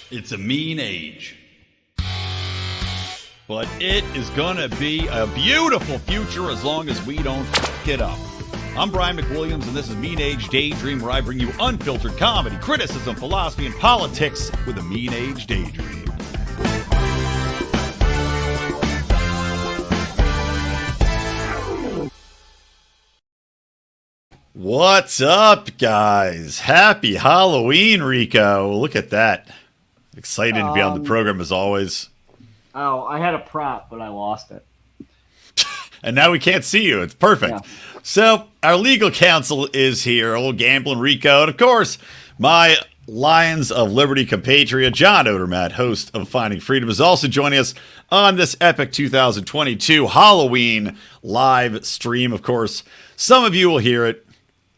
It's a mean age. But it is going to be a beautiful future as long as we don't fuck it up. I'm Brian McWilliams, and this is Mean Age Daydream, where I bring you unfiltered comedy, criticism, philosophy, and politics with a mean age daydream. What's up, guys? Happy Halloween, Rico. Look at that. Excited to be on the program as always. Oh, I had a prop, but I lost it. And now we can't see you. It's perfect. Yeah. So, our legal counsel is here, old Gambling Rico. And, of course, my Lions of Liberty compatriot, John Odermatt, host of Finding Freedom, is also joining us on this epic 2022 Halloween live stream. Of course, some of you will hear it.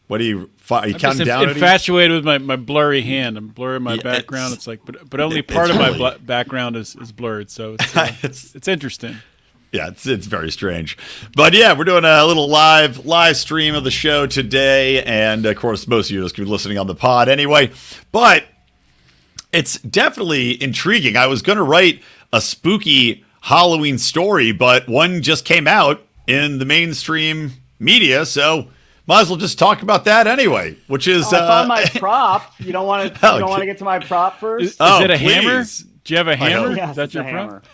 What are you counting down? I'm infatuated with my blurry hand. I'm blurring my background. It's like, but only part of my background is blurred. So it's interesting. Yeah, it's very strange. But yeah, we're doing a little live stream of the show today. And of course, most of you are just going to be listening on the pod anyway. But it's definitely intriguing. I was going to write a spooky Halloween story, but one just came out in the mainstream media. So might as well just talk about that anyway, which is... I found my prop. You don't want to get to my prop first? Is it a hammer? Do you have a hammer? Yes, that's your prop?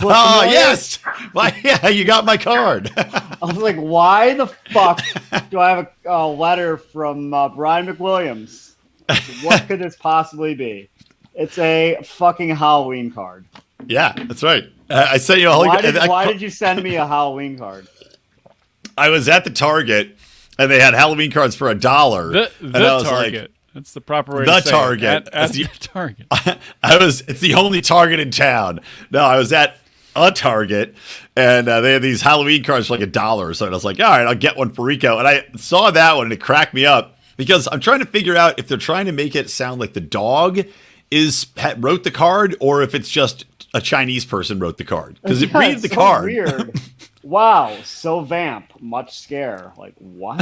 Oh, yes! Yeah, you got my card. I was like, why the fuck do I have a letter from Brian McWilliams? What could this possibly be? It's a fucking Halloween card. Yeah, that's right. I sent you a Why did you send me a Halloween card? I was at the Target, and they had Halloween cards for $1. The Target. Like, that's the proper way to say it. The Target. At the Target. It's the only Target in town. No, I was at a Target, and they had these Halloween cards for like $1 or so. And I was like, all right, I'll get one for Rico. And I saw that one, and it cracked me up because I'm trying to figure out if they're trying to make it sound like the dog wrote the card, or if it's just a Chinese person wrote the card. Because it reads the card. Weird. Wow, so vamp, much scare. Like, what?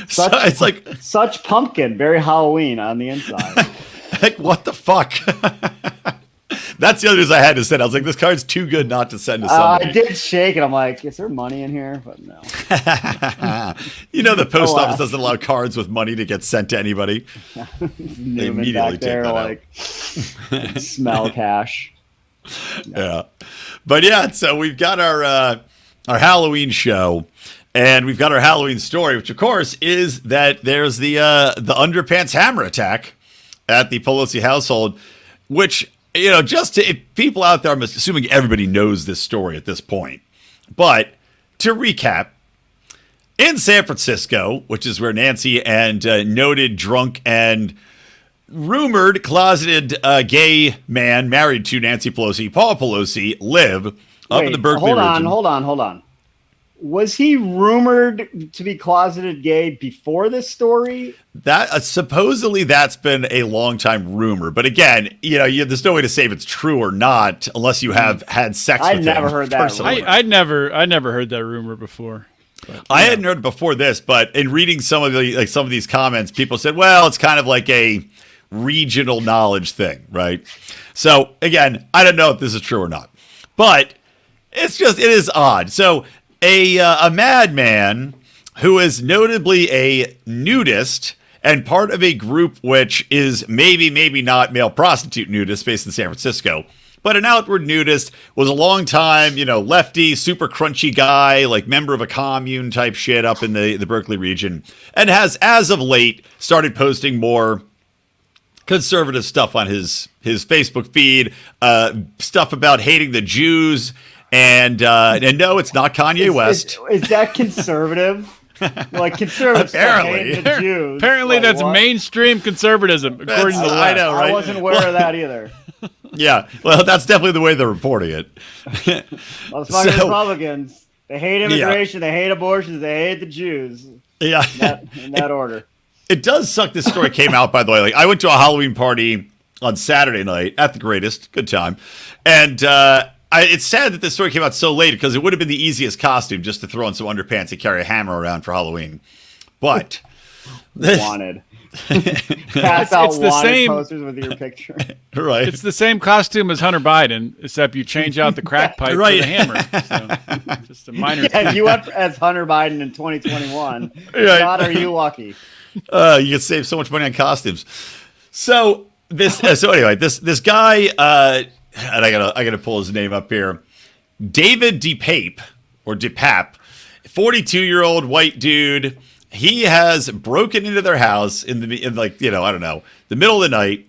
It's like such pumpkin, very Halloween on the inside. Like, what the fuck? That's the other news I had to send. I was like, this card's too good not to send to somebody. I did shake it. I'm like, is there money in here? But no. You know, the post office doesn't allow cards with money to get sent to anybody. They immediately take that like, smell cash. Yeah. But yeah, so we've got our Halloween show, and we've got our Halloween story, which of course is that there's the underpants hammer attack at the Pelosi household, which, you know, just if people out there, I'm assuming everybody knows this story at this point. But to recap, in San Francisco, which is where Nancy and noted drunk and rumored closeted gay man married to Nancy Pelosi, Paul Pelosi, live up in the Berkeley region. Hold on. Was he rumored to be closeted gay before this story? That supposedly that's been a long time rumor, but again, you know, there's no way to say if it's true or not unless you have had sex with him. I never heard that. I never heard that rumor before. But, I hadn't heard it before this, but in reading some of these comments, people said, well, it's kind of like a regional knowledge thing, right? So again, I don't know if this is true or not, but it is odd. So a madman who is notably a nudist and part of a group which is maybe not male prostitute nudists based in San Francisco, but an outward nudist, was a long time, you know, lefty, super crunchy guy, like member of a commune type shit up in the Berkeley region, and has as of late started posting more conservative stuff on his Facebook feed, stuff about hating the Jews, and no, it's not Kanye West. Is that conservative? Like conservatives apparently, hate the Jews. Apparently, like, that's what? Mainstream conservatism, according to the left. I know, right? I wasn't aware of that either. Yeah, well, that's definitely the way they're reporting it. Well, it's fucking Republicans. They hate immigration. Yeah. They hate abortions. They hate the Jews. Yeah, in that order. It does suck this story came out, by the way. Like, I went to a Halloween party on Saturday night at the Greatest. Good time. And it's sad that this story came out so late because it would have been the easiest costume just to throw on some underpants and carry a hammer around for Halloween. But wanted. Pass out it's the wanted same- posters with your picture. Right. It's the same costume as Hunter Biden, except you change out the crack pipe Right. for the hammer. So, just a minor. Yeah, you went as Hunter Biden in 2021. Right. God, are you lucky? You can save so much money on costumes. So anyway, this guy, and I gotta pull his name up here. David DePape or DePap, 42-year-old white dude. He has broken into their house in like, I don't know, the middle of the night,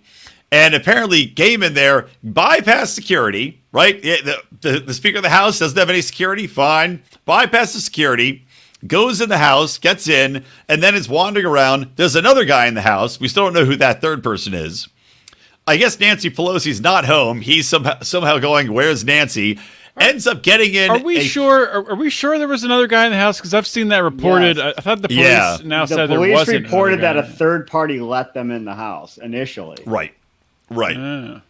and apparently came in there, bypassed security, right? The Speaker of the House doesn't have any security, fine. Bypassed the security, goes in the house, gets in, and then is wandering around. There's another guy in the house. We still don't know who that third person is. I guess Nancy Pelosi's not home. He's somehow going, where's Nancy? Ends up getting in. Are we sure? Are we sure there was another guy in the house? Because I've seen that reported. Yes. I thought the police now said there police wasn't. reported that another a guy. third party let them in the house initially. Right. Ah.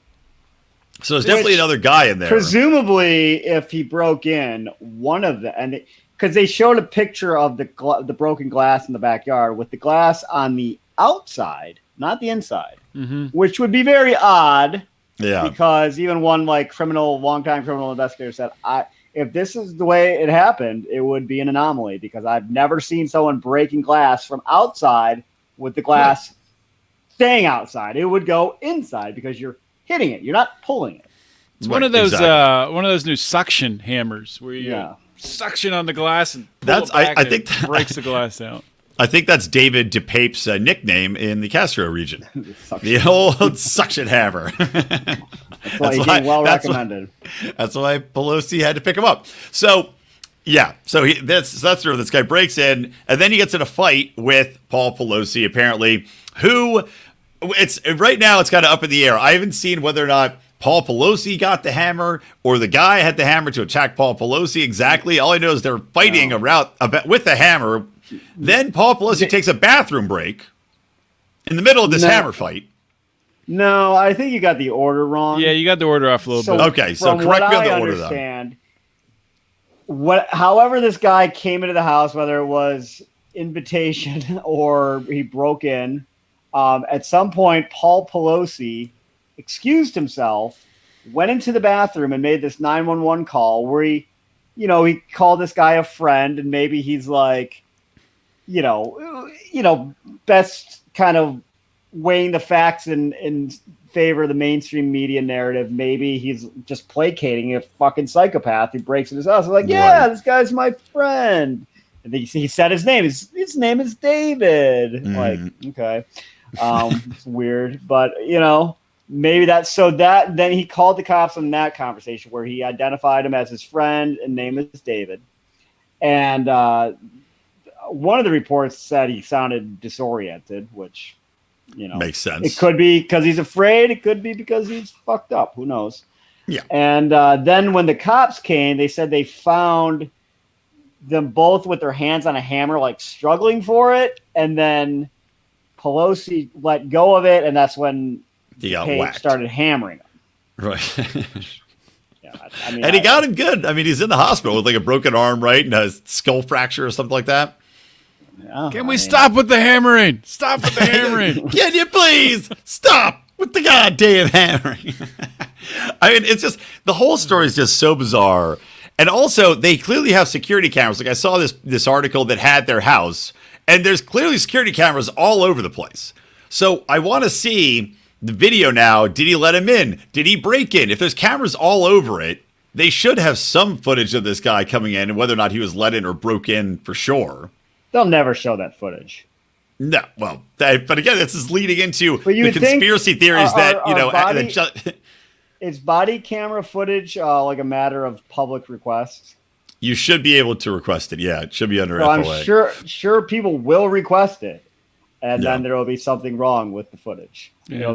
So there's definitely another guy in there. Presumably, if he broke in, one of them, and because they showed a picture of the broken glass in the backyard with the glass on the outside, not the inside, which would be very odd. Yeah. Because even one longtime criminal investigator said, if this is the way it happened, it would be an anomaly because I've never seen someone breaking glass from outside with the glass staying outside. It would go inside because you're hitting it. You're not pulling it. It's one of those new suction hammers where you suction on the glass and pull it back and it breaks the glass out. I think that's David DePape's nickname in the Castro region. The old suction hammer. That's why he's getting well recommended. That's why Pelosi had to pick him up. So, yeah. So that's where this guy breaks in, and then he gets in a fight with Paul Pelosi, apparently, who right now it's kind of up in the air. I haven't seen whether or not Paul Pelosi got the hammer or the guy had the hammer to attack Paul Pelosi exactly. All I know is they're fighting with the hammer. Then Paul Pelosi takes a bathroom break in the middle of this hammer fight. No, I think you got the order wrong. Yeah, you got the order off a little bit. Okay, so correct me on the order, though. However this guy came into the house, whether it was invitation or he broke in, at some point Paul Pelosi excused himself, went into the bathroom and made this 911 call where he called this guy a friend, and maybe he's like, best kind of weighing the facts in favor of the mainstream media narrative. Maybe he's just placating a fucking psychopath who breaks in his house. Like, this guy's my friend. And he said his name. His name is David. Like, okay. It's weird. But, maybe that's so that then he called the cops on that conversation where he identified him as his friend and name is David. And one of the reports said he sounded disoriented, which, makes sense. It could be because he's afraid. It could be because he's fucked up. Who knows? Yeah. And then when the cops came, they said they found them both with their hands on a hammer, like struggling for it. And then Pelosi let go of it. And that's when he got Page whacked. started hammering him. Right. And he got him good. I mean, he's in the hospital with like a broken arm, right? And a skull fracture or something like that. Can we stop with the hammering? Stop with the hammering. Can you please stop with the goddamn hammering? I mean, it's just, the whole story is just so bizarre. And also, they clearly have security cameras. Like I saw this article that had their house, and there's clearly security cameras all over the place. So I want to see the video now. Did he let him in? Did he break in? If there's cameras all over it, they should have some footage of this guy coming in and whether or not he was let in or broke in for sure. They'll never show that footage. No, well, but again, this is leading into the think, conspiracy theories is body camera footage like a matter of public request? You should be able to request it. Yeah, it should be under so FOA. I'm sure people will request it, and then there will be something wrong with the footage. Yeah.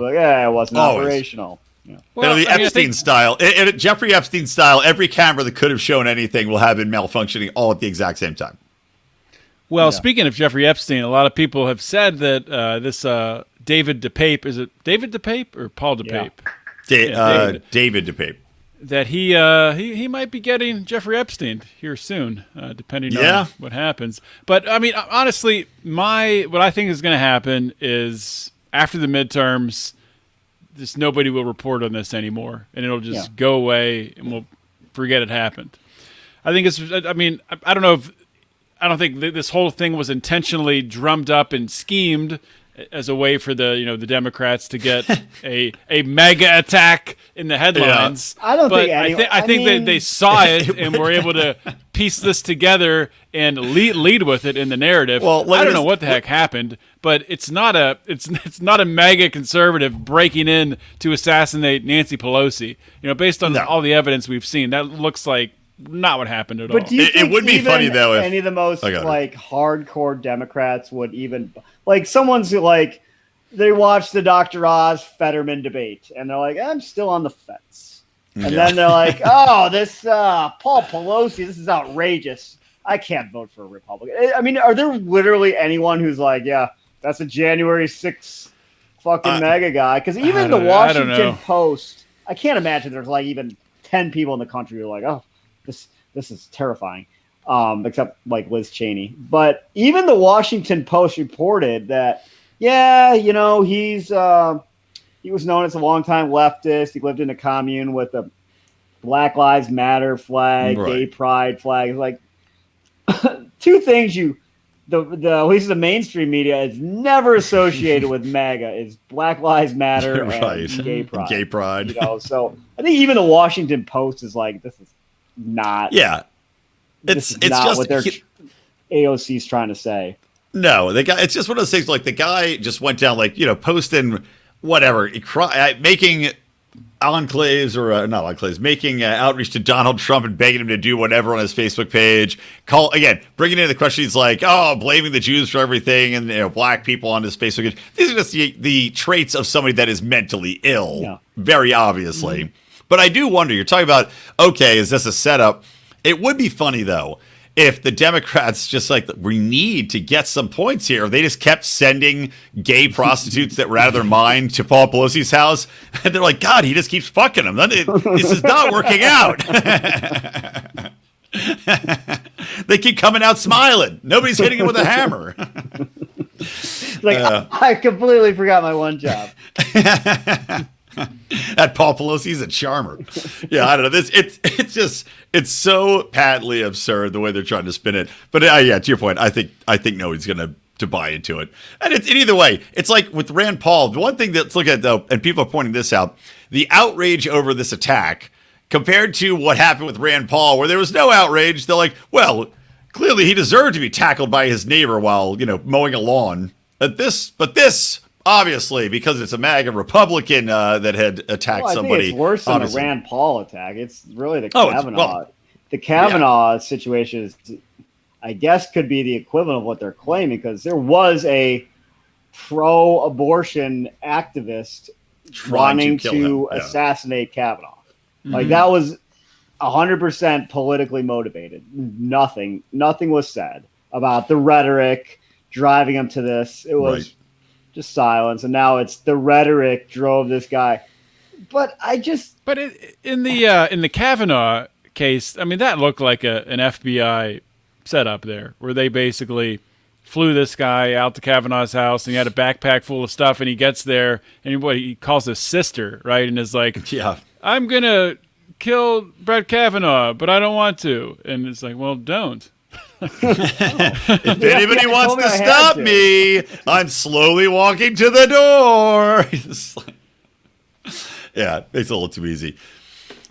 It wasn't operational. Yeah. Well, it'll be Epstein style. Jeffrey Epstein style, every camera that could have shown anything will have been malfunctioning all at the exact same time. Well, speaking of Jeffrey Epstein, a lot of people have said that this David DePape, is it David DePape or Paul DePape? David DePape. that he might be getting Jeffrey Epstein here soon, depending on what happens. But I mean, honestly, what I think is going to happen is after the midterms, just nobody will report on this anymore, and it'll just go away, and we'll forget it happened. I think it's. I mean, I don't know if. I don't think this whole thing was intentionally drummed up and schemed as a way for the Democrats to get a mega attack in the headlines. Yeah. I think they saw it and were able to piece this together and lead with it in the narrative. Well, I don't know what the heck happened, but it's not a mega conservative breaking in to assassinate Nancy Pelosi. Based on all the evidence we've seen, that looks like not what happened at all. But do you think it would be funny though if any of the most hardcore Democrats would even someone's they watch the Dr. Oz Fetterman debate and they're like, I'm still on the fence, and then they're like, oh, this Paul Pelosi, this is outrageous. I can't vote for a Republican. I mean, are there literally anyone who's like, yeah, that's a January 6th fucking mega guy? Because even the Washington Post, I can't imagine there's even 10 people in the country who are like, oh, this is terrifying, except Liz Cheney. But even the Washington Post reported that, he was known as a longtime leftist. He lived in a commune with a Black Lives Matter flag, gay pride flag. It's two things at least the mainstream media is never associated with MAGA is Black Lives Matter and gay pride. Gay pride. So I think even the Washington Post is like, this is not. Yeah, it's just what their AOC's trying to say. No, it's just one of those things. The guy just went down, posting whatever, making enclaves or not enclaves, making outreach to Donald Trump and begging him to do whatever on his Facebook page. Bringing in the question. He's like, oh, blaming the Jews for everything and black people on his Facebook page. These are just the traits of somebody that is mentally ill, very obviously. Mm-hmm. But I do wonder, you're talking about, okay, is this a setup? It would be funny, though, if the Democrats just we need to get some points here. They just kept sending gay prostitutes that were out of their mind to Paul Pelosi's house. And they're like, God, he just keeps fucking them. This is not working out. They keep coming out smiling. Nobody's hitting him with a hammer. I completely forgot my one job. At Paul Pelosi's a charmer. Yeah, I don't know. It's so patently absurd the way they're trying to spin it. But to your point, I think nobody's going to buy into it. And either way, it's like with Rand Paul. The one thing that's look at though, and people are pointing this out, the outrage over this attack compared to what happened with Rand Paul, where there was no outrage. They're like, well, clearly he deserved to be tackled by his neighbor while mowing a lawn. But this. Obviously, because it's a MAGA Republican that had attacked somebody. Think it's worse than the Rand Paul attack. It's really the Kavanaugh. The Kavanaugh situation is, I guess, could be the equivalent of what they're claiming, because there was a pro-abortion activist wanting to assassinate Kavanaugh. Mm-hmm. That was 100% politically motivated. Nothing was said about the rhetoric driving him to this. It was just silence, and now it's the rhetoric drove this guy. But in the Kavanaugh case, I mean, that looked like an FBI setup there, where they basically flew this guy out to Kavanaugh's house, and he had a backpack full of stuff, and he gets there, and he calls his sister, right, and is like, I'm gonna kill Brett Kavanaugh, but I don't want to, and it's like, well, don't. If anybody wants to stop me, I'm slowly walking to the door. Yeah, it's a little too easy.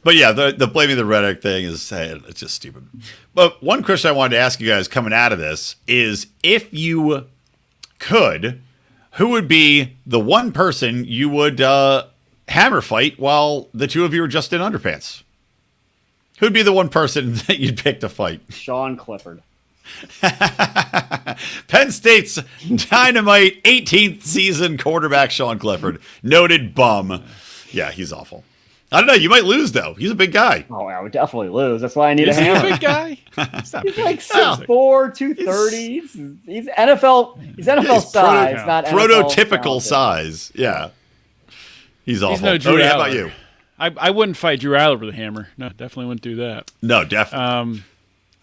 But yeah, the blaming the rhetoric thing is it's just stupid. But one question I wanted to ask you guys coming out of this is, if you could, who would be the one person you would hammer fight while the two of you were just in underpants? Who'd be the one person that you'd pick to fight? Sean Clifford. Penn State's dynamite 18th season quarterback Sean Clifford. Noted bum. Yeah, he's awful. I don't know. You might lose, though. He's a big guy. Oh, I would definitely lose. That's why I need a hammer. He's a big guy. He's like 6'4", 230. He's NFL. He's NFL size, not prototypical NFL size. Yeah. He's awful. He's no Drew How Aller. about you? I wouldn't fight Drew Adler with a hammer. No, definitely wouldn't do that. No, definitely.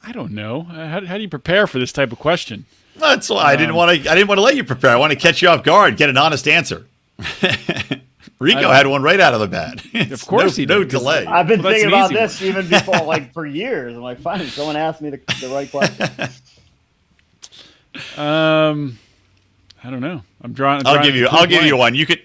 I don't know. How do you prepare for this type of question? That's why I didn't want to let you prepare. I want to catch you off guard, get an honest answer. Rico had one right out of the bat. Of course he did. No delay. I've been thinking about this one. even before, like for years. I'm like, finally, someone asked me the right question. I don't know. I'll give you one. You can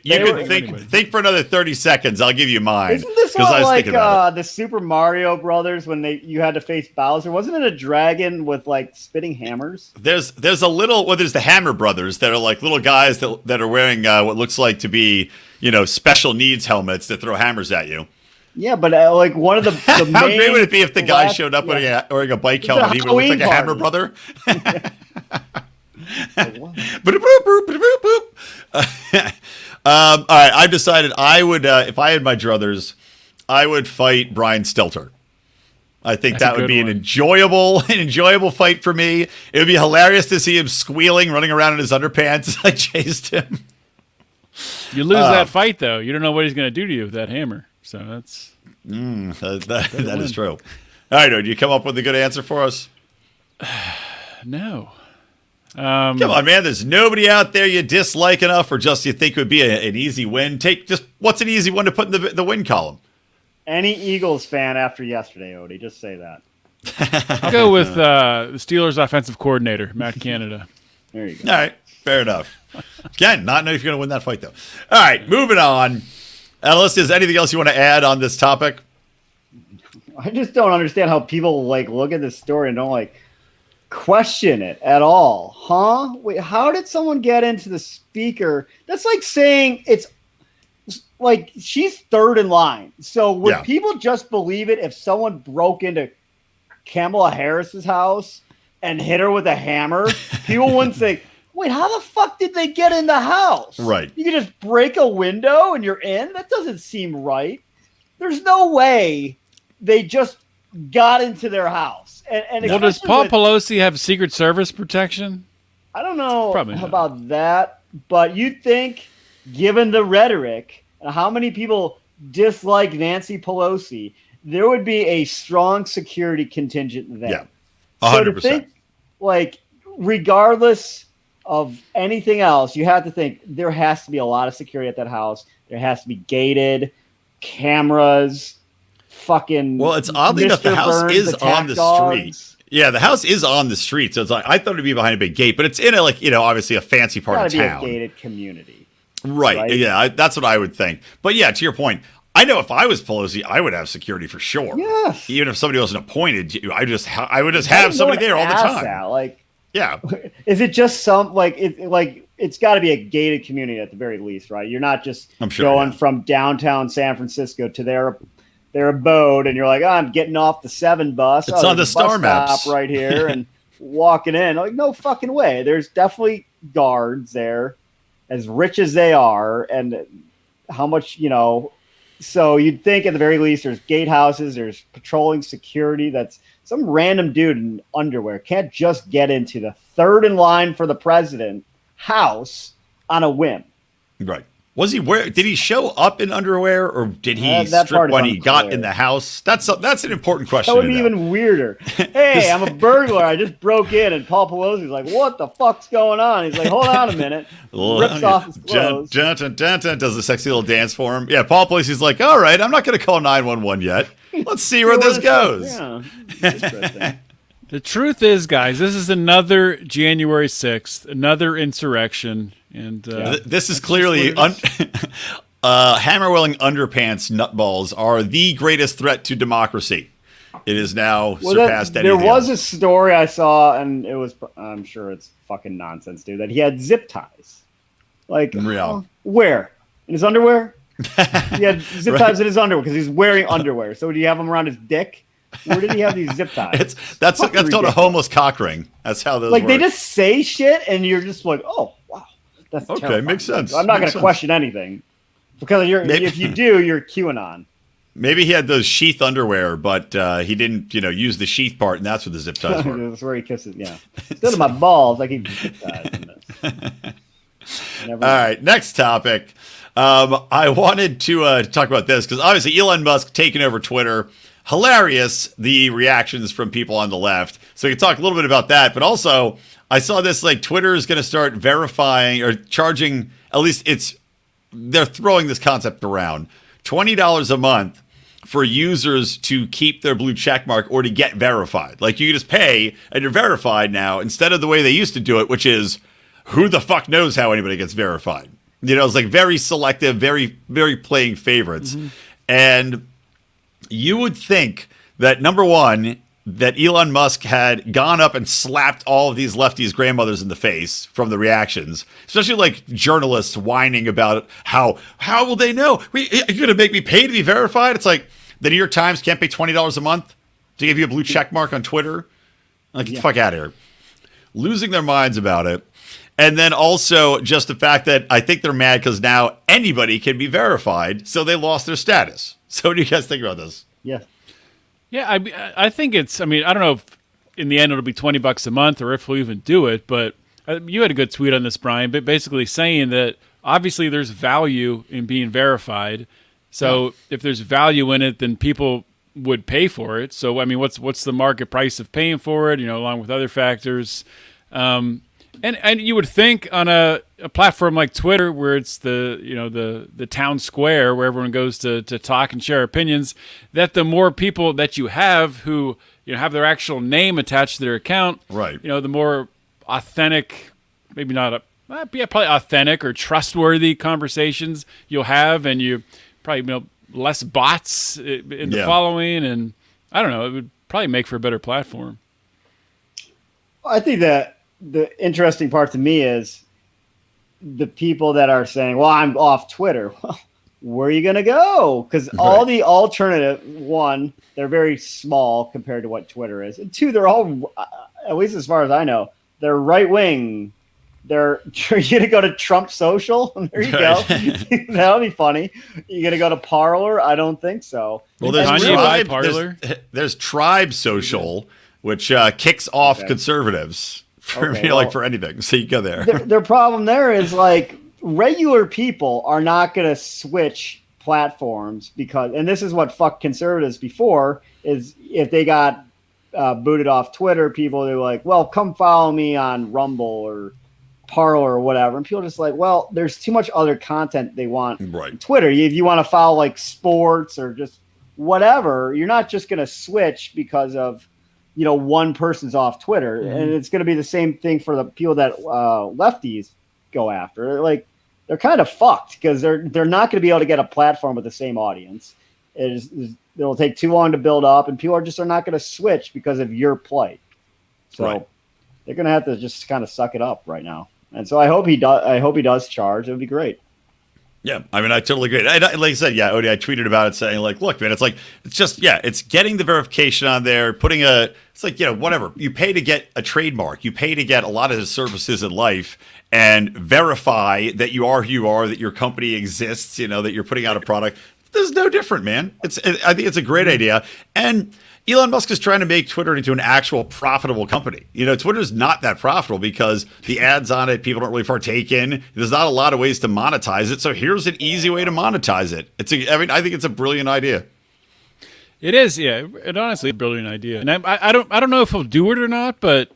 think for another 30 seconds. I'll give you mine. Isn't this what, like the Super Mario Brothers when you had to face Bowser? Wasn't it a dragon with like spitting hammers? There's there's the Hammer Brothers that are like little guys that are wearing what looks like to be special needs helmets that throw hammers at you. Yeah, but like one of the how great would it be if the guy showed up wearing a bike helmet? He would look like a Hammer Brother. All right, I've decided I would if I had my druthers, I would fight Brian Stelter. I think that would be an enjoyable fight for me. It would be hilarious to see him squealing, running around in his underpants as I chased him. You lose that fight though. You don't know what he's going to do to you with that hammer. So that's that is true. All right, do you come up with a good answer for us? No. Come on, man. There's nobody out there you dislike enough, or just you think would be an easy win. What's an easy one to put in the win column? Any Eagles fan after yesterday, Odie. Just say that. I'll go with the Steelers' offensive coordinator, Matt Canada. There you go. All right, fair enough. Again, not know if you're going to win that fight though. All right, moving on. Alice, is anything else you want to add on this topic? I just don't understand how people like look at this story and don't like question it at all. Huh? Wait, how did someone get into the speaker? That's like saying it's like she's third in line. So would people just believe it if someone broke into Kamala Harris's house and hit her with a hammer? People wouldn't think, wait, how the fuck did they get in the house? Right. You can just break a window and you're in? That doesn't seem right. There's no way they just got into their house. And well, does Paul Pelosi have Secret Service protection? I don't know about that, but you'd think, given the rhetoric and how many people dislike Nancy Pelosi, there would be a strong security contingent there. Yeah, 100%. So to think, like, regardless of anything else, you have to think there has to be a lot of security at that house. There has to be gated cameras. Fucking well, it's oddly enough the house is on the street. Yeah, the house is on the street, so it's like I thought it'd be behind a big gate, but it's in a obviously a fancy part of town. Be a gated community, right? Yeah, that's what I would think. But yeah, to your point, I know if I was Pelosi, I would have security for sure. Yes, even if somebody wasn't appointed, I would just have somebody there all the time. Like, yeah, is it just it's got to be a gated community at the very least, right? You're not just going from downtown San Francisco to their abode, and you're like, I'm getting off the 7 bus. It's on the star maps right here, and walking in. Like, no fucking way. There's definitely guards there, as rich as they are, and how much So you'd think at the very least there's gatehouses, there's patrolling security. That's some random dude in underwear can't just get into the third in line for the president house on a whim. Right. Was he did he show up in underwear, or did he strip when he got in the house? That's an important question. That would be even weirder. Hey, I'm a burglar. I just broke in, and Paul Pelosi's like, "What the fuck's going on?" He's like, "Hold on a minute." Rips off his clothes. Does a sexy little dance for him. Yeah, Paul Pelosi's like, "All right, I'm not going to call 911 yet. Let's see where this goes." Yeah. The truth is, guys, this is another January 6th, another insurrection. And this is clearly hammer-wielding underpants nutballs are the greatest threat to democracy. It is now surpassed anything There was else. a story I saw, and I'm sure it's fucking nonsense, dude, that he had zip ties. Like, where? In his underwear? He had zip ties in his underwear because he's wearing underwear. So do you have them around his dick? Where did he have these zip ties? That's called a homeless cock ring. That's how those work. They just say shit, and you're just like, oh, wow. That's okay, terrifying. Makes sense. I'm not going to question anything. Because if you do, you're QAnon. Maybe he had those sheath underwear, but he didn't, use the sheath part, and that's what the zip ties were. That's where he kisses, yeah. Instead of my balls, I keep zip ties in this. All right, next topic. I wanted to talk about this because obviously Elon Musk taking over Twitter. Hilarious, the reactions from people on the left. So we can talk a little bit about that. But also, I saw this like Twitter is going to start verifying or charging, at least they're throwing this concept around, $20 a month for users to keep their blue check mark or to get verified. Like you just pay and you're verified now instead of the way they used to do it, which is who the fuck knows how anybody gets verified. You know, it's like very selective, very, very playing favorites. Mm-hmm. And you would think that, number one, that Elon Musk had gone up and slapped all of these lefties' grandmothers in the face from the reactions, especially like journalists whining about how will they know? You're going to make me pay to be verified? It's like the New York Times can't pay $20 a month to give you a blue check mark on Twitter? Like, get the fuck out of here. Losing their minds about it. And then also just the fact that I think they're mad because now anybody can be verified, so they lost their status. So what do you guys think about this? Yeah. Yeah, I think it's, I mean, I don't know if in the end it'll be $20 a month or if we'll even do it, but you had a good tweet on this, Brian, but basically saying that obviously there's value in being verified. So if there's value in it, then people would pay for it. So, I mean, what's the market price of paying for it, you know, along with other factors. And you would think on a platform like Twitter, where it's the town square where everyone goes to talk and share opinions, that the more people that you have who have their actual name attached to their account, right? The more authentic, maybe not probably authentic or trustworthy conversations you'll have, and you probably less bots in the following, and I don't know, it would probably make for a better platform. I think that the interesting part to me is the people that are saying, well, I'm off Twitter. Well, where are you going to go? Because all the alternative, one, they're very small compared to what Twitter is. And two, they're all, at least as far as I know, they're right wing. You're going to go to Trump Social? There you go. That'll be funny. You're going to go to Parler? I don't think so. Well, there's Tribe Social, which kicks off conservatives. For for anything, so you go there. Their problem there is like regular people are not going to switch platforms because, and this is what fucked conservatives before, is if they got booted off Twitter, people they were like, well, come follow me on Rumble or Parler or whatever, and people are just like, well, there's too much other content they want. Right. Twitter, if you want to follow like sports or just whatever, you're not just going to switch because of one person's off Twitter, and it's going to be the same thing for the people that lefties go after. Like they're kind of fucked because they're not going to be able to get a platform with the same audience. It'll take too long to build up, and people are not going to switch because of your plight. So they're going to have to just kind of suck it up right now. And so I hope he does. I hope he does charge. It would be great. Yeah, I mean, I totally agree. Like I said, Odie, I tweeted about it saying, like, look, man, it's getting the verification on there, it's like, whatever. You pay to get a trademark. You pay to get a lot of the services in life and verify that you are who you are, that your company exists, that you're putting out a product. This is no different, man. I think it's a great idea. And Elon Musk is trying to make Twitter into an actual profitable company. Twitter's not that profitable because the ads on it, people don't really partake in. There's not a lot of ways to monetize it. So here's an easy way to monetize it. I think it's a brilliant idea. It is, yeah. It honestly a brilliant idea. And I don't know if he'll do it or not, and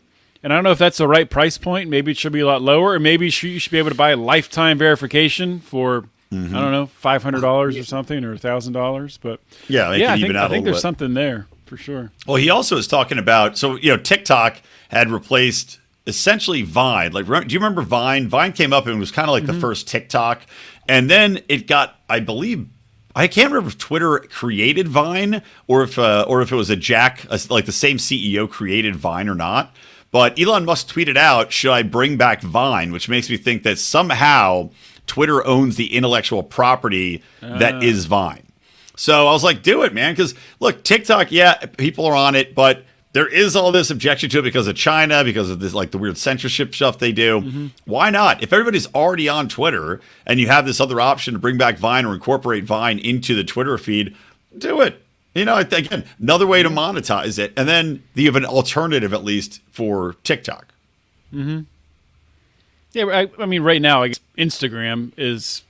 I don't know if that's the right price point. Maybe it should be a lot lower, or maybe you should be able to buy a lifetime verification for I don't know, $500 or something, or $1,000. But I think there's something there. For sure. Well, he also is talking about, TikTok had replaced essentially Vine. Like, do you remember Vine? Vine came up and was kind of like the first TikTok. And then it got, I believe, I can't remember if Twitter created Vine or if it was like the same CEO created Vine or not. But Elon Musk tweeted out, should I bring back Vine? Which makes me think that somehow Twitter owns the intellectual property that is Vine. So I was like, do it, man. Because look, TikTok, people are on it, but there is all this objection to it because of China, because of this, like the weird censorship stuff they do. Mm-hmm. Why not? If everybody's already on Twitter and you have this other option to bring back Vine or incorporate Vine into the Twitter feed, do it. Again, another way to monetize it. And then you have an alternative, at least, for TikTok. Mm-hmm. Yeah, I mean, right now, I guess Instagram is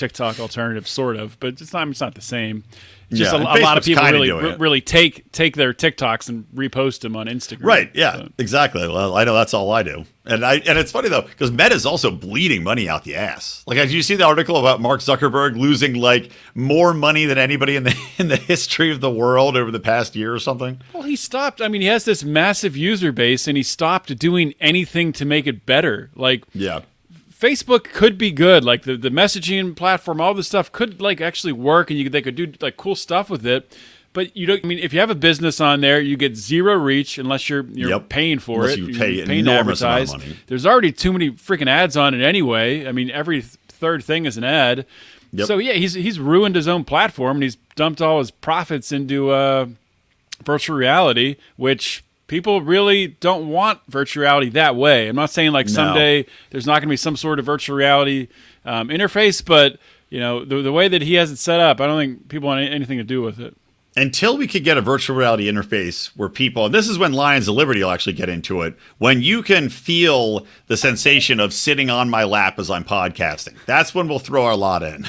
TikTok alternative, sort of, but it's not the same. It's just Yeah, a lot of Facebook's people kinda really take their TikToks and repost them on Instagram. Right. Yeah. Exactly. Well, I know that's all I do, and it's funny though because Meta's also bleeding money out the ass. Like, did you see the article about Mark Zuckerberg losing like more money than anybody in the history of the world over the past year or something? Well, he stopped. I mean, he has this massive user base, and he stopped doing anything to make it better. Like, Yeah. Facebook could be good, like the messaging platform, all this stuff could like actually work, and they could do like cool stuff with it. But you don't. I mean, if you have a business on there, you get zero reach unless you're paying for Unless it. you pay You're paying enormous to amount of advertise. money. There's already too many freaking ads on it anyway. I mean, every third thing is an ad. Yep. So yeah, he's ruined his own platform, and he's dumped all his profits into virtual reality, which people really don't want virtual reality that way. I'm not saying like someday there's not going to be some sort of virtual reality interface, but the way that he has it set up, I don't think people want anything to do with it. Until we could get a virtual reality interface where people, and this is when Lions of Liberty will actually get into it, when you can feel the sensation of sitting on my lap as I'm podcasting. That's when we'll throw our lot in.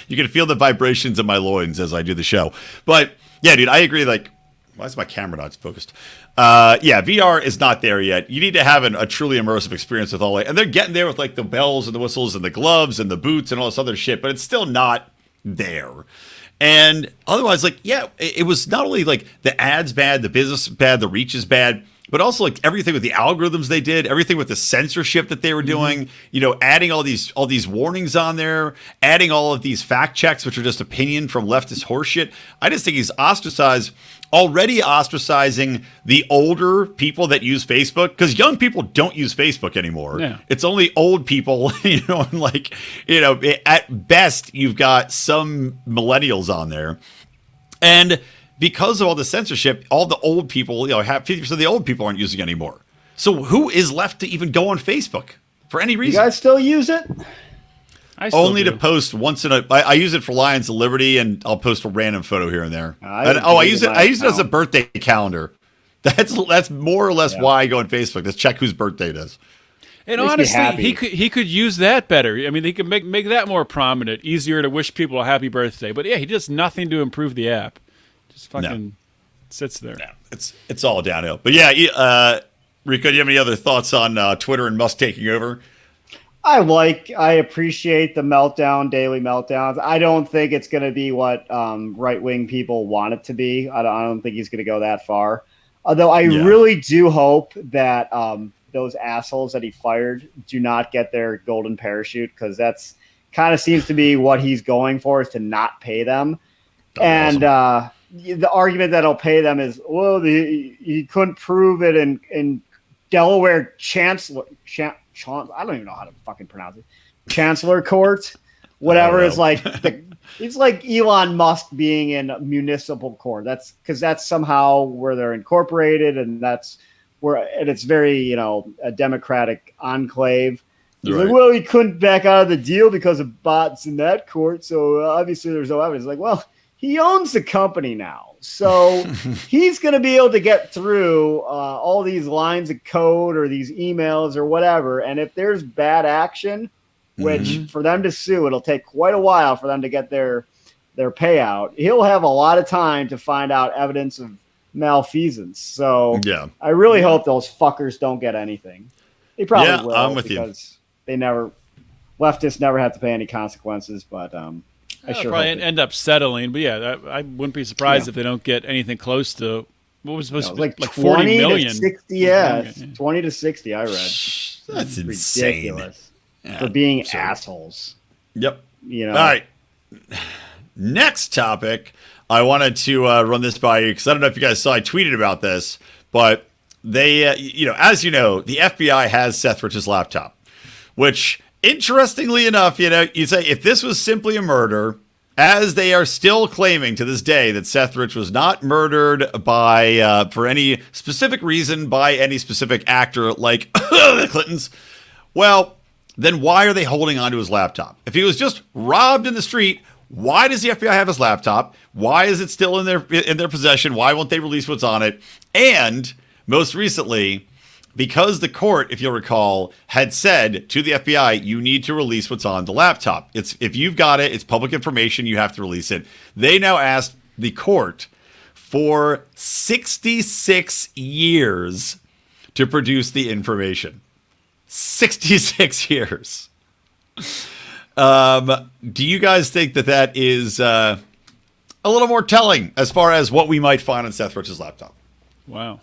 You can feel the vibrations in my loins as I do the show. But yeah, dude, I agree. Like, why is my camera not focused? Yeah, VR is not there yet. You need to have a truly immersive experience with all that. And they're getting there with like the bells and the whistles and the gloves and the boots and all this other shit, but it's still not there. And otherwise, like, yeah, it was not only like the ads bad, the business bad, the reach is bad, but also like everything with the algorithms they did, everything with the censorship that they were doing, adding all these warnings on there, adding all of these fact checks, which are just opinion from leftist horseshit. I just think he's already ostracizing the older people that use Facebook, because young people don't use Facebook anymore. Yeah. It's only old people, at best you've got some millennials on there. And because of all the censorship, all the old people, 50% of the old people aren't using it anymore. So who is left to even go on Facebook for any reason? You guys still use it? I still Only do. to post once in a. I use it for Lions of Liberty, and I'll post a random photo here and there. I use it as a birthday calendar. That's more or less why I go on Facebook. Let's check whose birthday it is. And Makes me honestly, happy. he could use that better. I mean, he could make that more prominent, easier to wish people a happy birthday. But yeah, he does nothing to improve the app. Just fucking sits there. No, it's all downhill. But yeah, Rico, do you have any other thoughts on Twitter and Musk taking over? I appreciate the daily meltdowns. I don't think it's going to be what right-wing people want it to be. I don't think he's going to go that far. Although I really do hope that those assholes that he fired do not get their golden parachute, because that's kind of seems to be what he's going for, is to not pay them. That's awesome. The argument that he'll pay them is, well, he couldn't prove it in Delaware Chancellor. I don't even know how to fucking pronounce it. Chancellor Court, whatever. It's like it's like Elon Musk being in municipal court. That's because that's somehow where they're incorporated, and that's where, and it's very a democratic enclave. He's like, well, he couldn't back out of the deal because of bots in that court, so obviously there's no evidence. Like, well, he owns the company now, so he's going to be able to get through all these lines of code or these emails or whatever. And if there's bad action, which for them to sue, it'll take quite a while for them to get their payout. He'll have a lot of time to find out evidence of malfeasance. So I really hope those fuckers don't get anything. They probably will. I'm with because leftists never have to pay any consequences, but I sure probably end up settling, but yeah, I wouldn't be surprised if they don't get anything close to what was supposed to be like 40 million. To 60, yeah, 20 to 60. I read. That's insane. Ridiculous for being assholes. Yep. All right. Next topic. I wanted to run this by you because I don't know if you guys saw. I tweeted about this, but they, as you know, the FBI has Seth Rich's laptop, which, interestingly enough, you say if this was simply a murder, as they are still claiming to this day that Seth Rich was not murdered by for any specific reason by any specific actor like the Clintons, well, then why are they holding onto his laptop? If he was just robbed in the street, why does the FBI have his laptop? Why is it still in their possession? Why won't they release what's on it? And most recently, because the court, if you'll recall, had said to the FBI, you need to release what's on the laptop. If you've got it, it's public information, you have to release it. They now asked the court for 66 years to produce the information. 66 years. Do you guys think that is a little more telling as far as what we might find on Seth Rich's laptop? Wow.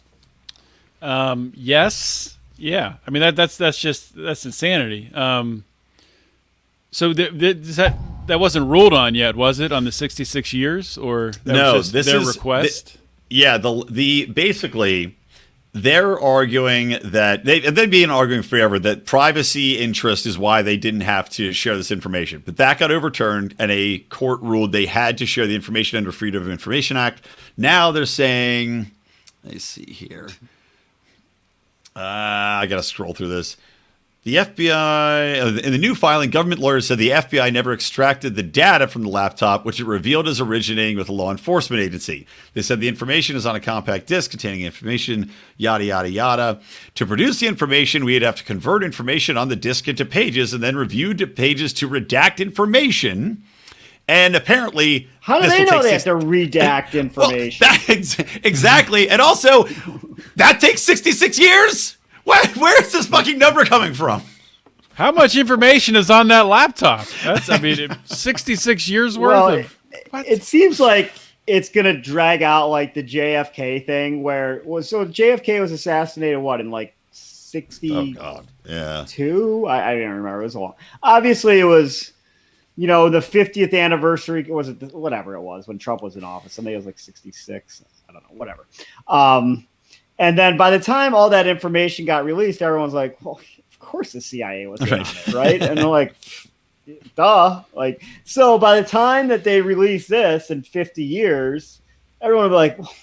Yes. Yeah. I mean, that's insanity. So that wasn't ruled on yet, was it? On the 66 years, or no? Was just this their is request. Basically, they're arguing that they've been arguing forever that privacy interest is why they didn't have to share this information. But that got overturned, and a court ruled they had to share the information under Freedom of Information Act. Now they're saying, let's see here. I got to scroll through this. The FBI, in the new filing, government lawyers said the FBI never extracted the data from the laptop, which it revealed as originating with a law enforcement agency. They said the information is on a compact disc containing information, yada, yada, yada. To produce the information, we'd have to convert information on the disc into pages and then review the pages to redact information. And apparently, how do they know they have to redact information? Well, exactly. And also, that takes 66 years? Where is this fucking number coming from? How much information is on that laptop? 66 years worth of. What? It seems like it's gonna drag out like the JFK thing, so JFK was assassinated in like 62? Oh God, yeah. I don't remember. It was a long. Obviously, it was. The 50th anniversary, was it whatever it was when Trump was in office? Something was like 66. I don't know, whatever. And then by the time all that information got released, everyone's like, well, of course the CIA was in on it, right? And they're like, duh. Like, so by the time that they release this in 50 years, everyone will be like, well,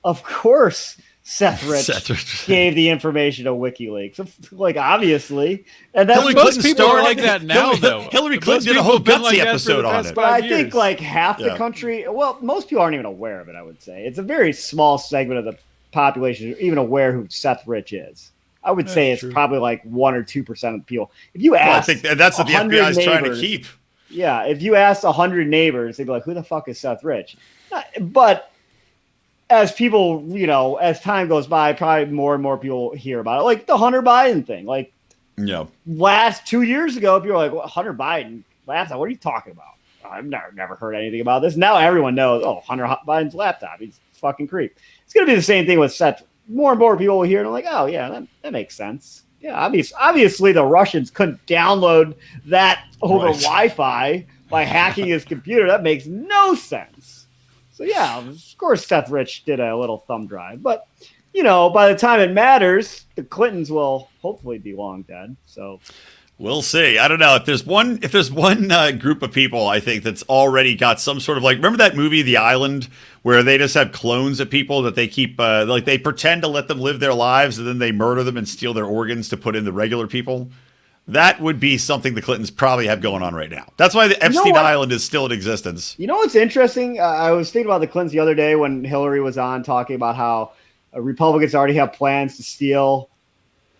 of course Seth Rich gave the information to WikiLeaks. Like, obviously. And that's most people are like that now, though. Hillary Clinton did a whole Gutsy episode on it. But I think like half the country, well, most people aren't even aware of it, I would say. It's a very small segment of the population even aware who Seth Rich is. I would say it's probably like 1 or 2% of people. If you ask, I think that's what the FBI is trying to keep. Yeah, if you ask 100 neighbors, they'd be like, "Who the fuck is Seth Rich?" But as people, as time goes by, probably more and more people hear about it. Like the Hunter Biden thing. Like, last 2 years ago, people were like, well, Hunter Biden laptop. What are you talking about? I've never heard anything about this. Now everyone knows. Oh, Hunter Biden's laptop. He's a fucking creep. It's going to be the same thing with Seth. More and more people will hear it and like, oh, yeah, that makes sense. Yeah, obviously the Russians couldn't download that over Wi-Fi by hacking his computer. That makes no sense. So, yeah, of course Seth Rich did a little thumb drive. But, by the time it matters, the Clintons will hopefully be long dead. So we'll see. I don't know if there's one group of people I think that's already got some sort of remember that movie The Island where they just have clones of people that they keep they pretend to let them live their lives and then they murder them and steal their organs to put in the regular people. That would be something the Clintons probably have going on right now. That's why the Epstein Island is still in existence. You know what's interesting? I was thinking about the Clintons the other day when Hillary was on talking about how Republicans already have plans to steal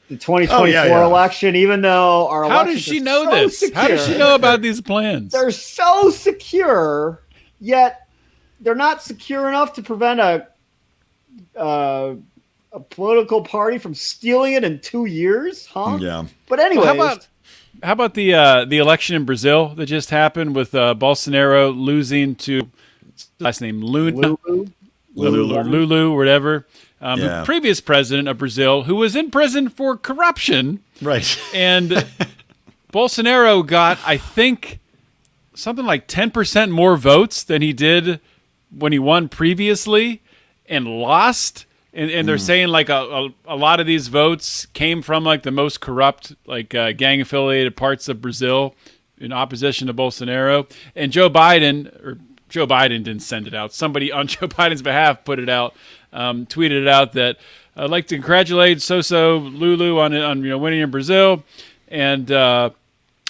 the 2024 election, even though our How does she know this? Secure. How does she know about these plans? They're so secure, yet they're not secure enough to prevent a political party from stealing it in 2 years, huh? Yeah. But anyway, how about the election in Brazil that just happened with Bolsonaro losing to last name Lula, Lulu, whatever. The previous president of Brazil, who was in prison for corruption. Right. And Bolsonaro got, I think, something like 10% more votes than he did when he won previously and lost. And they're saying like a lot of these votes came from like the most corrupt, like gang affiliated parts of Brazil in opposition to Bolsonaro. And Joe Biden didn't send it out. Somebody on Joe Biden's behalf put it out, tweeted it out that I'd like to congratulate Soso Lulu on winning in Brazil, and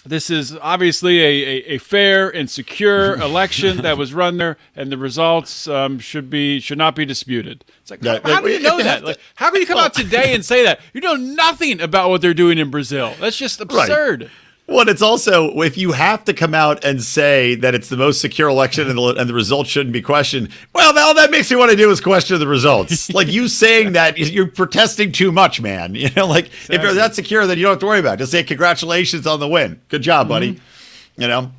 This is obviously a fair and secure election that was run there, and the results should not be disputed. It's like, how do you know that? Like, how can you come out today and say that? You know nothing about what they're doing in Brazil. That's just absurd. Right. Well, it's also, if you have to come out and say that it's the most secure election and the results shouldn't be questioned, well, all that makes me want to do is question the results. Like, you saying that, you're protesting too much, man. You know, like, exactly. If you're that secure, then you don't have to worry about it. Just say, congratulations on the win. Good job, buddy. You know?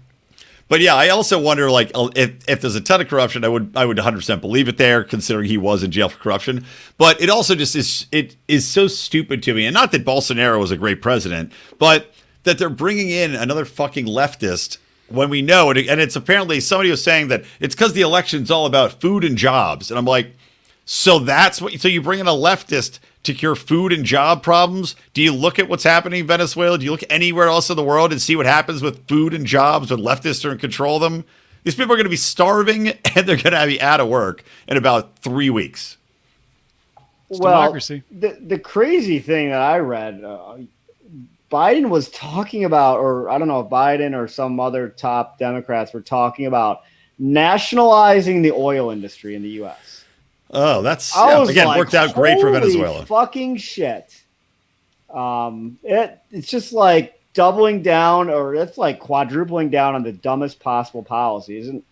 But yeah, I also wonder, like, if there's a ton of corruption, I would 100% believe it there, considering he was in jail for corruption. But it also just is so stupid to me. And not that Bolsonaro was a great president, but that they're bringing in another fucking leftist when we know it. And it's apparently somebody was saying that it's because the election's all about food and jobs. And I'm like, so you bring in a leftist to cure food and job problems? Do you look at what's happening in Venezuela? Do you look anywhere else in the world and see what happens with food and jobs when leftists are in control of them? These people are going to be starving and they're going to be out of work in about 3 weeks. It's democracy. The crazy thing that I read, Biden was talking about, or I don't know if Biden or some other top Democrats were talking about nationalizing the oil industry in the U.S. Oh, that's again worked out great for Venezuela. Fucking shit. It's just like doubling down, or it's like quadrupling down on the dumbest possible policies, and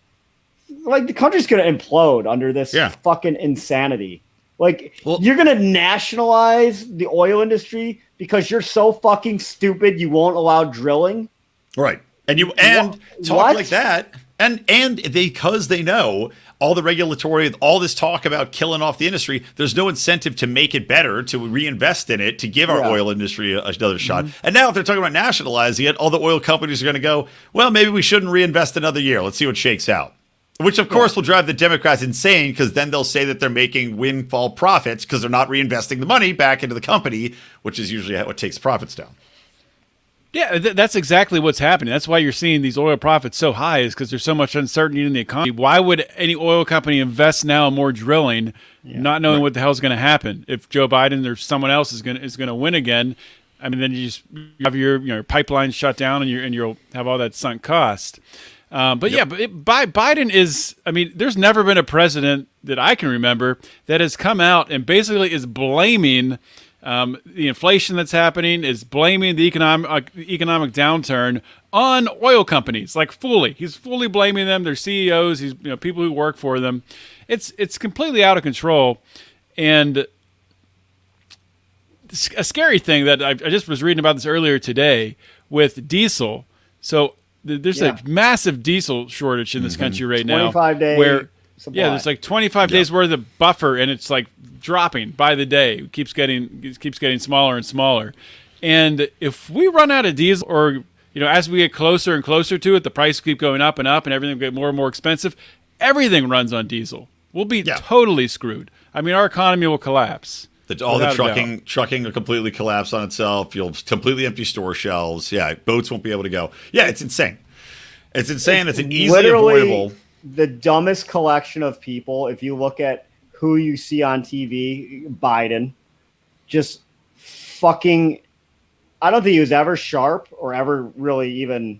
like the country's gonna implode under this fucking insanity. Like, you're going to nationalize the oil industry because you're so fucking stupid you won't allow drilling? Right. And talk like that. And because they know all the regulatory, all this talk about killing off the industry, there's no incentive to make it better, to reinvest in it, to give our oil industry another shot. And now if they're talking about nationalizing it, all the oil companies are going to go, well, maybe we shouldn't reinvest another year. Let's see what shakes out. Which, of course, will drive the Democrats insane, because then they'll say that they're making windfall profits because they're not reinvesting the money back into the company, which is usually what takes profits down. Yeah, that's exactly what's happening. That's why you're seeing these oil profits so high, is because there's so much uncertainty in the economy. Why would any oil company invest now in more drilling, not knowing what the hell's going to happen? If Joe Biden or someone else is going to win again, I mean, then you have your pipeline shut down, and you'll have all that sunk cost. Biden is, I mean, there's never been a president that I can remember that has come out and basically is blaming the inflation that's happening, is blaming the economic downturn on oil companies, like fully. He's fully blaming them, their CEOs, people who work for them. It's completely out of control. And a scary thing that I just was reading about this earlier today with diesel. So there's a massive diesel shortage in this country right now. 25 days. Where, there's like 25 days worth of buffer, and it's like dropping by the day. It keeps getting smaller and smaller. And if we run out of diesel, or as we get closer and closer to it, the price keep going up and up, and everything get more and more expensive. Everything runs on diesel. We'll be totally screwed. I mean, our economy will collapse. All the trucking will completely collapse on itself. You'll completely empty store shelves. Yeah, boats won't be able to go. Yeah, it's insane. It's insane. It's an easily avoidable. The dumbest collection of people. If you look at who you see on TV, Biden, just fucking. I don't think he was ever sharp or ever really even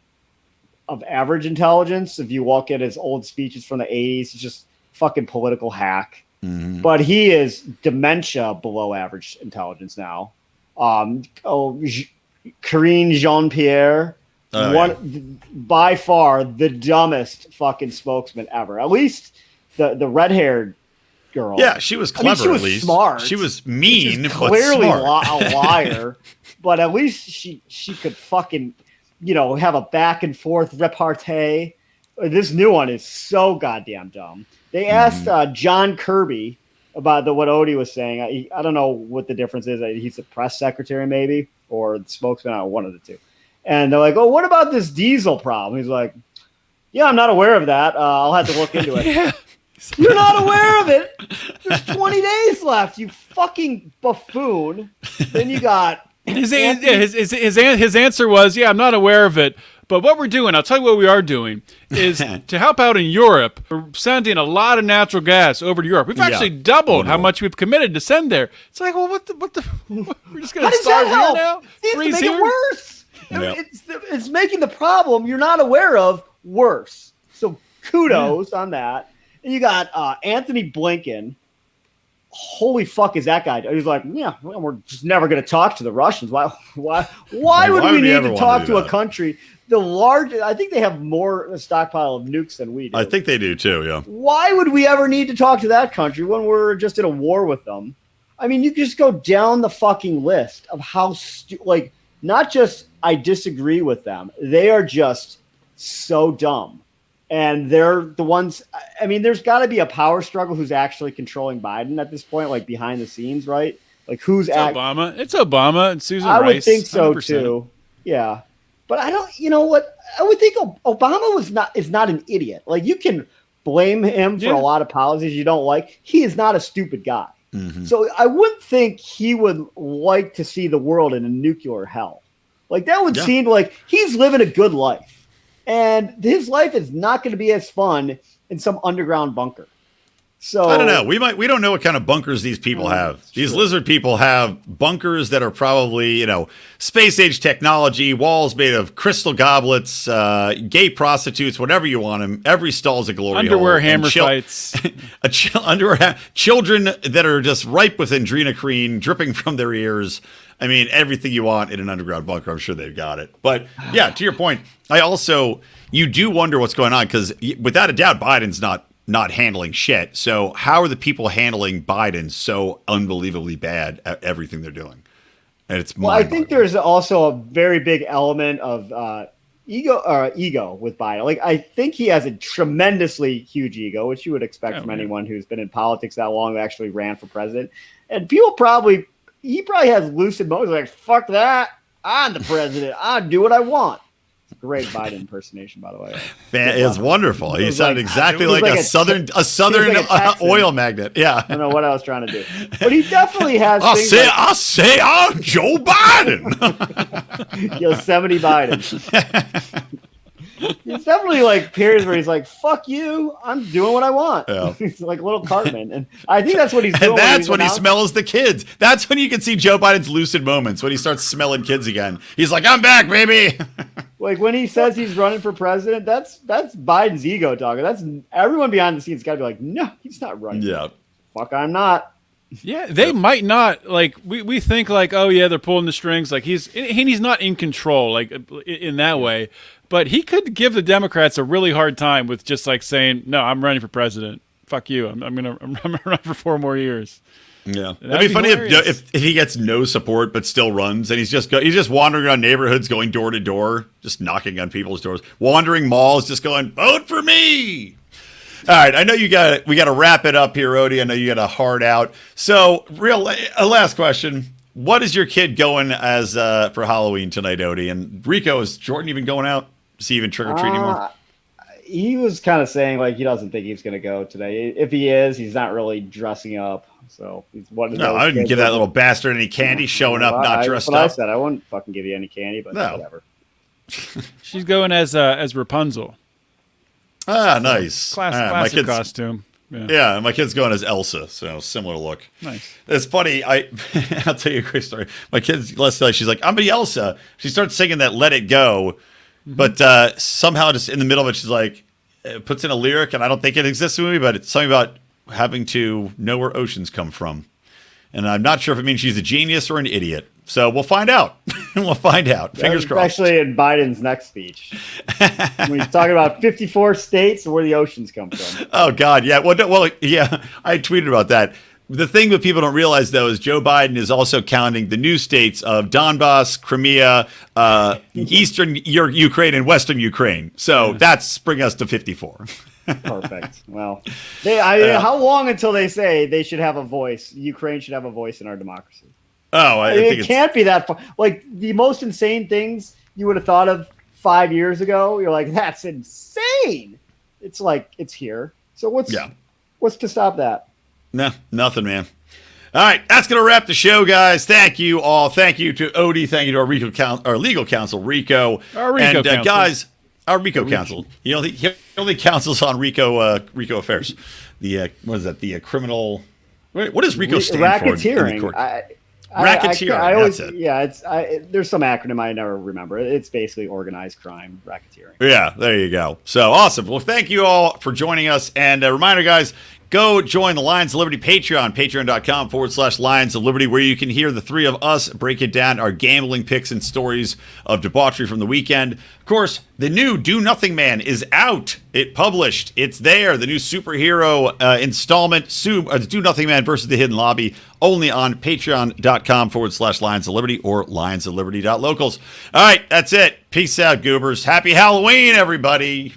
of average intelligence. If you look at his old speeches from the 80s, it's just fucking political hack. Mm-hmm. But he is dementia below average intelligence now. Karine Jean-Pierre, by far the dumbest fucking spokesman ever. At least the red-haired girl. Yeah, she was clever. She was at least smart. She was mean, but clearly smart. A liar. But at least she could fucking have a back and forth repartee. This new one is so goddamn dumb. They asked John Kirby about what Odie was saying. I don't know what the difference is. He's the press secretary, maybe, or the spokesman, one of the two. And they're like, "Oh, what about this diesel problem?" He's like, "Yeah, I'm not aware of that. I'll have to look into it." Yeah. You're not aware of it? There's 20 days left, you fucking buffoon. Then you got his answer was, "Yeah, I'm not aware of it. But what we're doing, I'll tell you what we are doing, is to help out in Europe, we're sending a lot of natural gas over to Europe. We've actually doubled how much we've committed to send there." It's like, well, what the we're just going to start here now? Freeze here? It worse. Yep. It's making the problem you're not aware of worse. So kudos on that. And you got Anthony Blinken. Holy fuck is that guy? He's like, yeah, well, we're just never going to talk to the Russians. Why would we need to talk to a country the largest? I think they have more a stockpile of nukes than we do. I think they do too. Yeah. Why would we ever need to talk to that country when we're just in a war with them? I mean, you just go down the fucking list of how not just I disagree with them. They are just so dumb. And they're the ones, I mean, there's got to be a power struggle who's actually controlling Biden at this point, like behind the scenes, right? Like who's Obama? It's Obama and Susan I Rice. would think so 100%. too. Yeah. But I don't, you know what? I would think Obama is not an idiot. Like you can blame him for a lot of policies you don't like. He is not a stupid guy. Mm-hmm. So I wouldn't think he would like to see the world in a nuclear hell. Like that would seem like he's living a good life. And his life is not going to be as fun in some underground bunker. So I don't know. We don't know what kind of bunkers these people have. These lizard people have bunkers that are probably, space age technology, walls made of crystal goblets, gay prostitutes, whatever you want them. Every stall's a glory underwear hole. hammer fights. Children that are just ripe with adrenochrome dripping from their ears. I mean, everything you want in an underground bunker, I'm sure they've got it. But yeah, to your point, you do wonder what's going on because without a doubt, Biden's not handling shit. So how are the people handling Biden so unbelievably bad at everything they're doing? And it's I think there's also a very big element of ego with Biden. Like I think he has a tremendously huge ego, which you would expect from anyone who's been in politics that long that actually ran for president. And he probably has lucid moments like, fuck that. I'm the president. I do what I want. Great Biden impersonation, by the way. It's wonderful. He sounded exactly like a southern oil magnate. Yeah. I don't know what I was trying to do, but he definitely has. I'll say I'm Joe Biden. Yosemite Biden. It's definitely like periods where he's like, fuck you, I'm doing what I want. Yeah. He's like little Cartman. And I think that's what he's doing. And that's when he smells the kids. That's when you can see Joe Biden's lucid moments, when he starts smelling kids again. He's like, I'm back, baby. Like when he says he's running for president, that's Biden's ego talking. That's everyone behind the scenes got to be like, no, he's not running. Yeah. Fuck, I'm not. Yeah, they might not. Like we think like, oh yeah, they're pulling the strings. Like he's not in control, like in that way. But he could give the Democrats a really hard time with just like saying, no, I'm running for president. Fuck you. I'm gonna run for 4 more years. Yeah, it'd be funny if he gets no support but still runs, and he's just wandering around neighborhoods, going door to door, just knocking on people's doors, wandering malls, just going, vote for me. All right, I know we got to wrap it up here, Odie. I know you got a hard out. So, last question. What is your kid going as for Halloween tonight, Odie? And Rico, is Jordan even going out? Is he even trick-or-treating anymore? He was kind of saying like he doesn't think he's going to go today. If he is, he's not really dressing up. So he's one of those. No, I didn't give that little bastard any candy showing up, not dressed up. I said I wouldn't fucking give you any candy, but whatever. She's going as Rapunzel. Ah, nice. Classic costume. Yeah, my kid's going as Elsa, so similar look. Nice. It's funny. I'll tell you a quick story. My kid's last night, she's like, I'm the Elsa. She starts singing that Let It Go, but somehow just in the middle of it, she's like, puts in a lyric, and I don't think it exists in the movie, but it's something about having to know where oceans come from. And I'm not sure if it means she's a genius or an idiot. So we'll find out. We'll find out. Fingers crossed. Especially in Biden's next speech. When he's talking about 54 states and where the oceans come from. Oh, God. Yeah. Well, yeah, I tweeted about that. The thing that people don't realize, though, is Joe Biden is also counting the new states of Donbass, Crimea, Eastern Ukraine, and Western Ukraine. So that's bringing us to 54. Perfect. Well, how long until they say they should have a voice? Ukraine should have a voice in our democracy. Oh, I think it can't be that far. Like the most insane things you would have thought of 5 years ago. You're like, that's insane. It's like it's here. So what's to stop that? No, nothing, man. All right, that's going to wrap the show, guys. Thank you all. Thank you to Odie. Thank you to our legal counsel, Rico. And guys. Our RICO counsel. He only counsels on RICO affairs. The what is that? The criminal. What does RICO stand racketeering. for? Racketeering. I always, that's it. yeah. There's some acronym I never remember. It's basically organized crime, racketeering. Yeah, there you go. So awesome. Well, thank you all for joining us. And a reminder, guys, go join the Lions of Liberty Patreon, patreon.com/Lions of Liberty, where you can hear the three of us break it down, our gambling picks and stories of debauchery from the weekend. Of course, the new Do Nothing Man is out. It published. It's there. The new superhero installment, Do Nothing Man versus the Hidden Lobby, only on patreon.com/Lions of Liberty or lionsofliberty.locals. All right, that's it. Peace out, goobers. Happy Halloween, everybody.